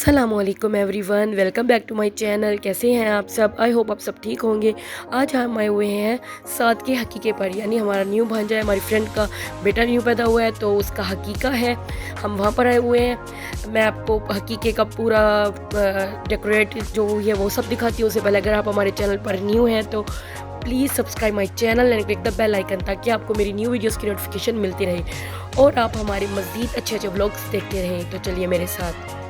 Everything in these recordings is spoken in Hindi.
असलकुम everyone, welcome back to my channel. कैसे हैं आप सब? आई होप आप सब ठीक होंगे। आज हम आए हुए हैं साद के हकीके पर, यानी हमारा न्यू भांजा है, हमारी फ्रेंड का बेटा न्यू पैदा हुआ है तो उसका हकीका है। हम वहाँ पर आए हुए हैं। मैं आपको हकीके का पूरा डेकोरेट जो है वो सब दिखाती हूँ। उससे पहले अगर आप हमारे चैनल पर न्यू हैं तो please subscribe my channel and click the bell icon, ताकि आपको मेरी न्यू वीडियोस की नोटिफिकेशन मिलती रहे और आप हमारे मज़ीद अच्छे अच्छे व्लॉग्स देखते रहें। तो चलिए मेरे साथ।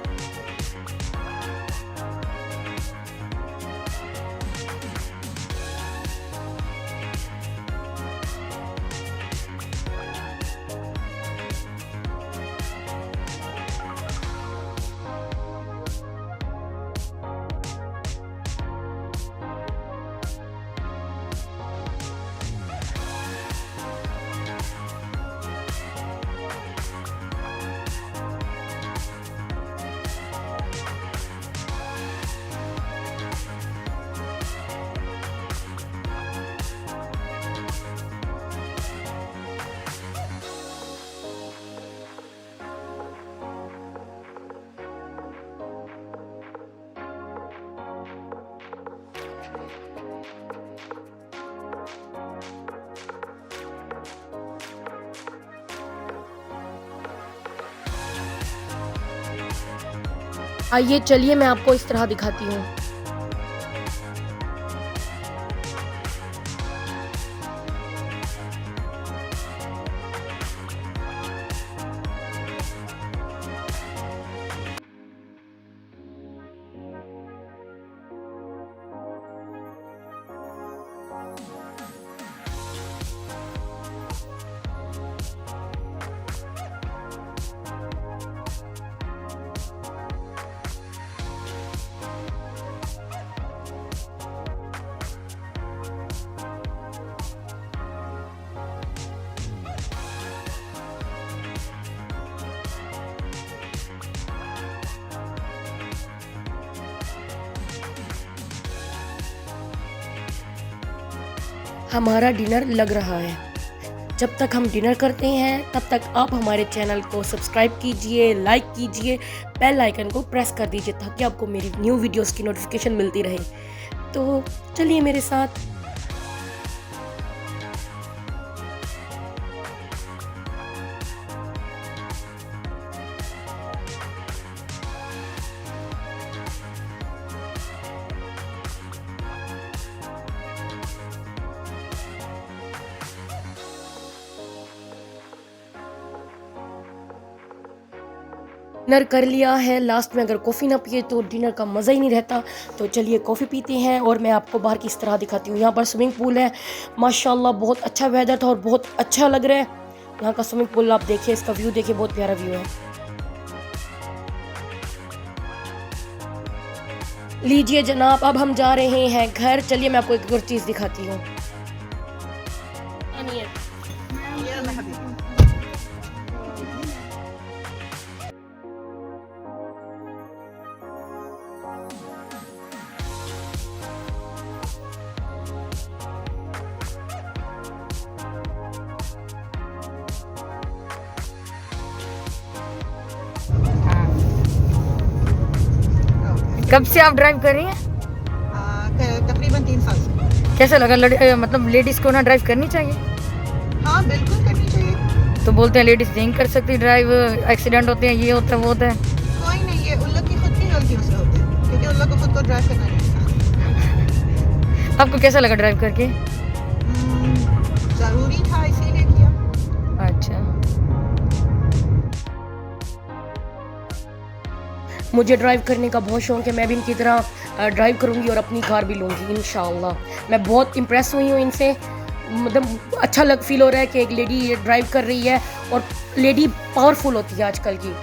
आइए चलिए मैं आपको इस तरह दिखाती हूँ। हमारा डिनर लग रहा है। जब तक हम डिनर करते हैं तब तक आप हमारे चैनल को सब्सक्राइब कीजिए, लाइक कीजिए, बेल आइकन को प्रेस कर दीजिए ताकि आपको मेरी न्यू वीडियोस की नोटिफिकेशन मिलती रहे। तो चलिए मेरे साथ। डिनर कर लिया है। लास्ट में अगर कॉफ़ी ना पिए तो डिनर का मज़ा ही नहीं रहता। तो चलिए कॉफ़ी पीते हैं और मैं आपको बाहर की इस तरह दिखाती हूँ। यहाँ पर स्विमिंग पूल है, माशाल्लाह बहुत अच्छा वेदर था और बहुत अच्छा लग रहा है। यहाँ का स्विमिंग पूल आप देखिए, इसका व्यू देखिए, बहुत प्यारा व्यू है। लीजिए जनाब, अब हम जा रहे हैं घर। चलिए मैं आपको एक और चीज़ दिखाती हूँ। कब से आप ड्राइव कर रही हैं? तकरीबन 3 साल से। कैसा लगा? मतलब लेडीज को ना ड्राइव करनी चाहिए? हाँ बिल्कुल करनी चाहिए। तो बोलते हैं लेडीज नहीं कर सकती ड्राइव, एक्सीडेंट होते हैं, ये होता है वो होता है। कोई नहीं, ये उन लोग की खुद की गलती से होती है, क्योंकि उन लोग को खुद को ड्राइव करना नहीं आता। आपको कैसा लगा ड्राइव करके? ज़रूरी था इसीलिए किया। अच्छा, मुझे ड्राइव करने का बहुत शौक है। मैं भी इनकी तरह ड्राइव करूँगी और अपनी कार भी लूँगी इंशाअल्लाह। मैं बहुत इम्प्रेस हुई हूँ इनसे। मतलब अच्छा फील हो रहा है कि एक लेडी ड्राइव कर रही है, और लेडी पावरफुल होती है आजकल की।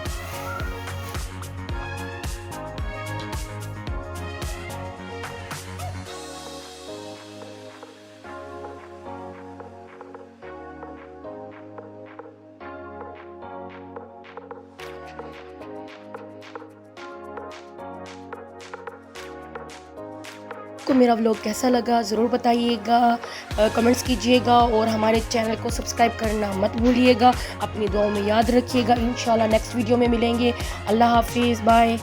आपको मेरा व्लॉग कैसा लगा ज़रूर बताइएगा, कमेंट्स कीजिएगा और हमारे चैनल को सब्सक्राइब करना मत भूलिएगा। अपनी दुआओं में याद रखिएगा। इंशाल्लाह नेक्स्ट वीडियो में मिलेंगे। अल्लाह हाफिज़, बाय।